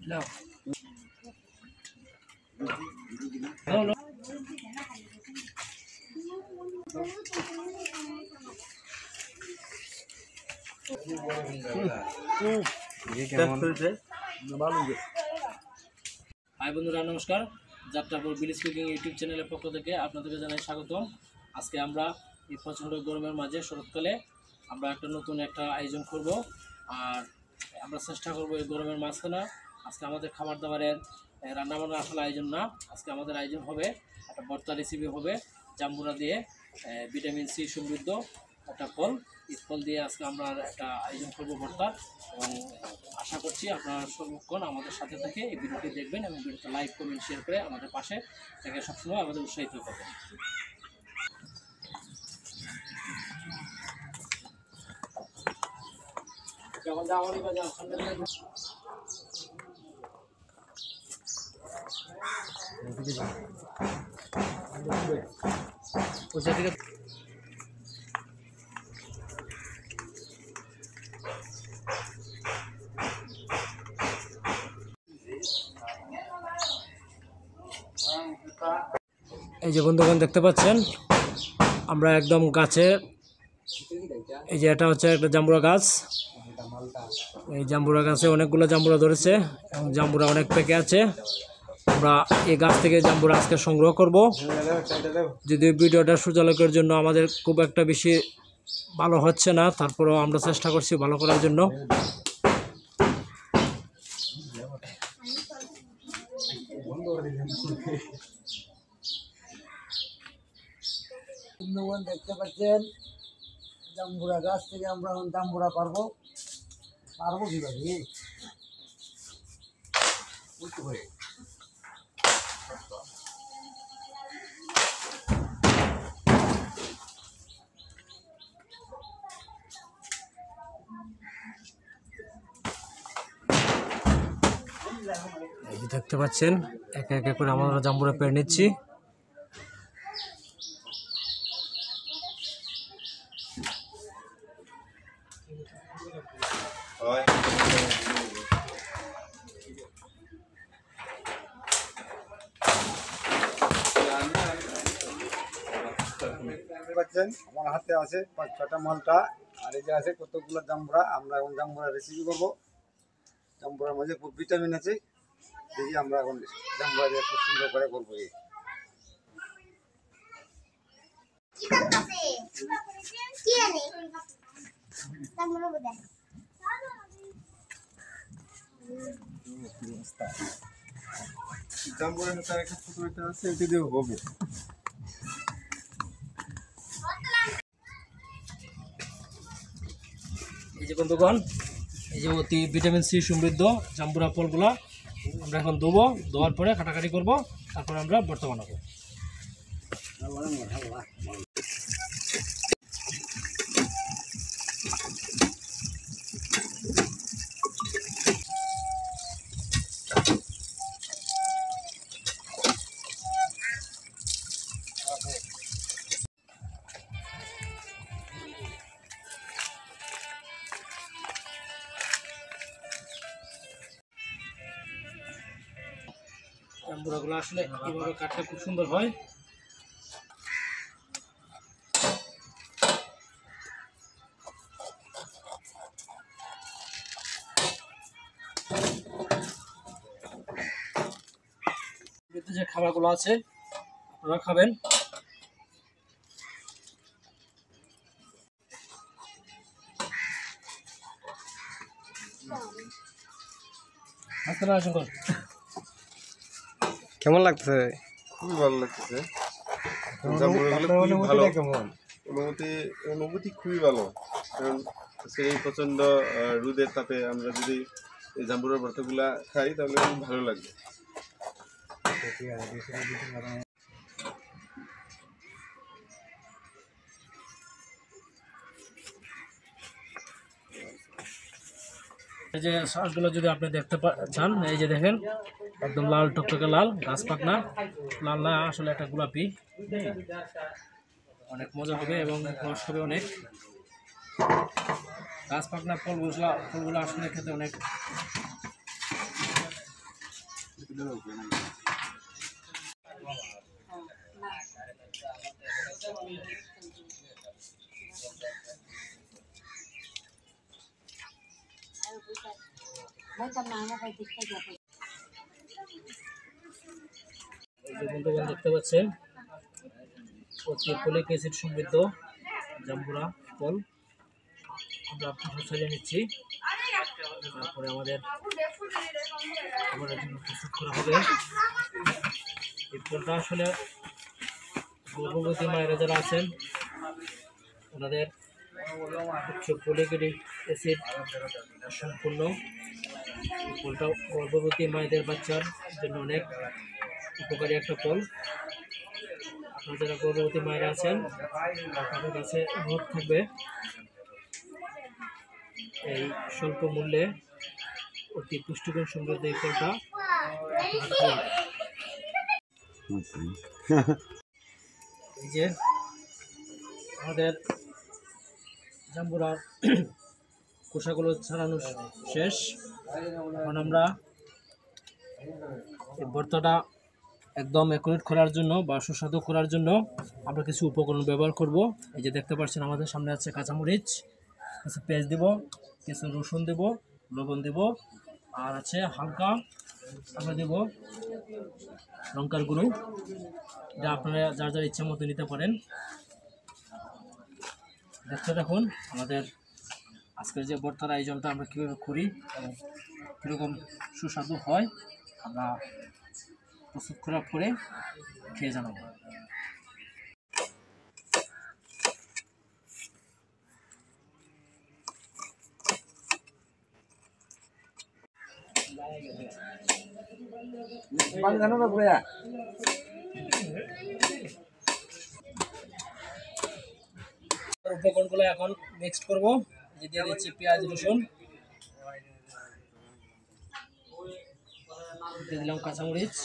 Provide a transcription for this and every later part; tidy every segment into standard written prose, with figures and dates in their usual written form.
No. No, no. High বন্ধুরা, নমস্কার। Jatrapur village cooking YouTube চ্যানেলের পক্ষ থেকে আপনাদেরকে জানাই স্বাগতম। আজকে আমরা এই প্রচণ্ড গরমের মাঝে শরৎকালে আমরা নতুন একটা আয়োজন করব। আর আমরা চেষ্টা করব এই গরমের মাঝখানে আজকে আমাদের খাবার দাবারের রান্নাবান্না আসলে আয়োজন না। আজকে আমাদের আয়োজন হবে একটা ভর্তা রেসিপি হবে জাম্বুরা দিয়ে, ভিটামিন সি সমৃদ্ধ একটা ফল। এই ফল দিয়ে আজকে আমরা একটা আয়োজন করব ভর্তা, এবং আশা করছি আপনারা সর্বক্ষণ আমাদের সাথে থেকে এই ভিডিওটি দেখবেন এবং ভিডিওতে লাইক কমেন্ট শেয়ার করে আমাদের পাশে থেকে সবসময় আমাদের উৎসাহিত করবেন। এই যে বন্ধুগণ দেখতে পাচ্ছেন, আমরা একদম গাছে, এই যে এটা হচ্ছে একটা জাম্বুরা গাছ। এই জাম্বুরা গাছে অনেকগুলো জাম্বুরা ধরেছে এবং জাম্বুরা অনেক পেকে আছে। আমরা এই গাছ থেকে জাম্বুরা আজকে সংগ্রহ করব। যদিও ভিডিওটা সূর্যালোকের জন্য আমাদের খুব একটা বেশি ভালো হচ্ছে না, তারপরেও আমরা চেষ্টা করছি ভালো করার জন্য। বন্ধুগণ দেখতে পাচ্ছেন, জাম্বুরা গাছ থেকে আমরা জাম্বুরা পারবো কিভাবে? এই যে দেখতে পাচ্ছেন, একে একে করে আমরা জাম্বুরা পেরে নিচ্ছি। আমার হাতে আছে 5-6টা মালটা, আর এই যে আছে কতগুলো জাম্বুরা। আমরা এখন জাম্বুরা রেসিপি করবো। জাম্বুরার মাঝে খুব ভিটামিন আছে, দেখি আমরা এখন জাম্বুরা দিয়ে খুব সুন্দর করে করবো। জাম্বুরার সাথে একটা ছোট একটা আছে, এটা দিয়ে হবে। এই যে বন্ধুগণ, এই যে অতি ভিটামিন সি সমৃদ্ধ জাম্বুরা ফলগুলো আমরা এখন ধোবো। ধোয়ার পরে কাটাকাটি করব, তারপরে আমরা ভর্তা বানাবো। জাম্বুরাগুলো আসলে এইভাবে কাটলে খুব সুন্দর হয়। যে খাবারগুলো আছে আপনারা খাবেন। কেমন লাগতেছে? খুবই ভালো লাগতেছে। অনুভূতি খুবই ভালো, কারণ এই প্রচন্ড রোদের তাপে আমরা যদি এই জাম্বুরার ভর্তাগুলা খাই তাহলে খুব ভালো লাগবে। এই যে শ্বাসগুলো যদি আপনি দেখতে চান, এই যে দেখেন একদম লাল টকটকে লাল, গাছ পাকনা লাল না, আসলে একটা গোলাপি। অনেক মজা হবে এবং রস হবে অনেক। গাছ পাকনা ফলগুলো আসলে খেতে অনেক বন্ধুগণ দেখতে পাচ্ছেন অতি ফলিক অ্যাসিড সমৃদ্ধ জাম্বুরা ফল আমরা আপনার সাজিয়ে নিচ্ছি। তারপরে আমাদের খাবারের জন্য প্রস্তুত করা হবে। এই ফলটা আসলে গর্ভবতী মায়েরা যারা আছেন ওনাদের উচ্চ ফলিক অ্যাসিড সম্পূর্ণ। ফলটা গর্ভবতী মায়েদের বাচ্চার জন্য অনেক উপকারী একটা ফল। আপনারা যারা গর্ভবতী মায়েরা আছেন আপনাদের কাছে অনুরোধ থাকবে এই স্বল্প মূল্যে অতি পুষ্টিগুণ সমৃদ্ধ এই ফলটা এই যে আমাদের জাম্বুরার খোসাগুলো ছাড়ানো শেষ। এখন আমরা এই ভর্তাটা একদম অ্যাকুরেট করার জন্য বা সুস্বাদু করার জন্য আমরা কিছু উপকরণ ব্যবহার করব। এই যে দেখতে পাচ্ছেন আমাদের সামনে আছে কাঁচামরিচ, কিছু পেঁয়াজ দেব, কিছু রসুন দেব, লবণ দেব, আর আছে হালকা আমরা দেব লঙ্কার গুঁড়ো। এটা আপনারা যার যার ইচ্ছা মতো নিতে পারেন। দেখতে দেখুন আমাদের আজকের যে ভর্তার আয়োজনটা আমরা কীভাবে করি এবং কীরকম সুস্বাদু হয় আমরা প্রস্তুত করার পরে খেয়ে জানাবো। উপকরণগুলো এখন মিক্সড করবো। দিয়ে দিচ্ছি পেঁয়াজ রসুন, দিয়ে দিলাম কাঁচামরিচ,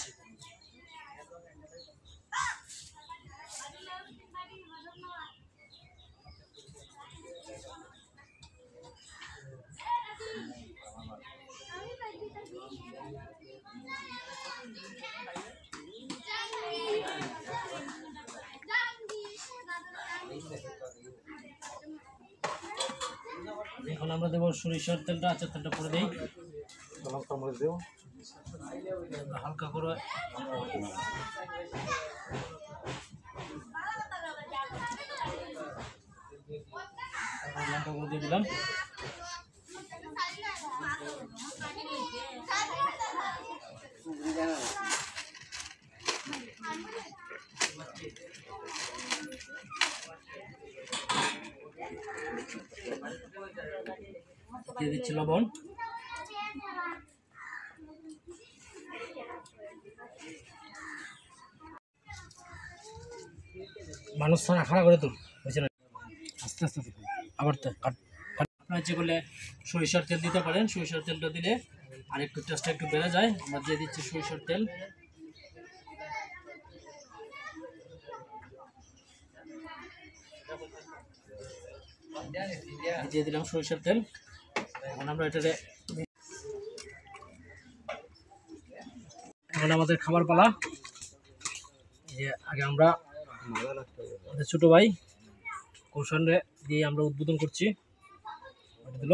এখন আমরা দেবো সরিষার তেলটা। আচ্ছা তেলটা করে দিই, হালকা করে লঙ্কা গুঁড়ো দিয়ে দিলাম। দিয়ে দিচ্ছি লবণ। মানুষ ছাড়া খাড়া করে তুল, বুঝছে না, আস্তে আস্তে আবার আপনার যে বলে সরিষার তেল দিতে পারেন। সরিষার তেলটা দিলে আর একটু টেস্টটা একটু বেড়ে যায়। আমরা দিয়ে দিচ্ছি সরিষার তেল। দিয়ে দিলাম সরিষার তেল। এখন আমরা এটাতে এখন আমাদের খাবার পালা। যে আগে আমরা ছোট ভাই কৌশলে দিয়ে আমরা উদ্বোধন করছি। দিল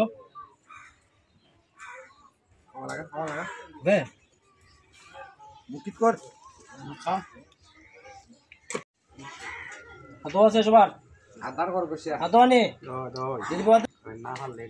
আছে সবার আধার কর বেশি হাতো আনি দিদি না পারলে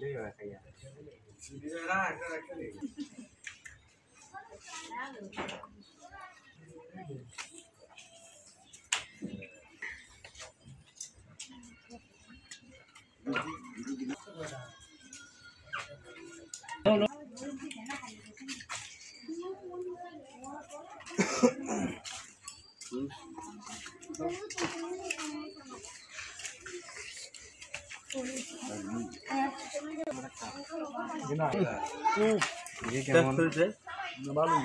ভালো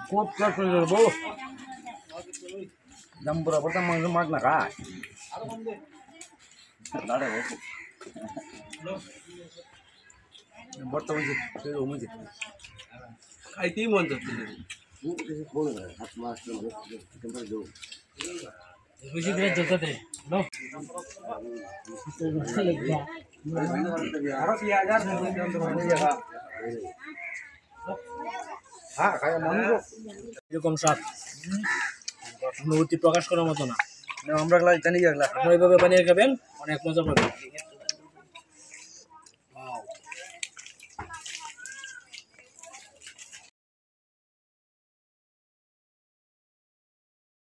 খুব চাষ করে দেবো জাম্বুরা বলতাম মাংস মাছ না খায় বর্তমানে খাইতেই মন যাচ্ছে বেশি করে যেতে নো হ্যাঁ খায় মানুষ এরকম স্বাদ অনুভূতি প্রকাশ করার মতো না। আমরা জানি গেলা আপনারা এইভাবে বানিয়ে খাবেন, অনেক মজা পাবেন।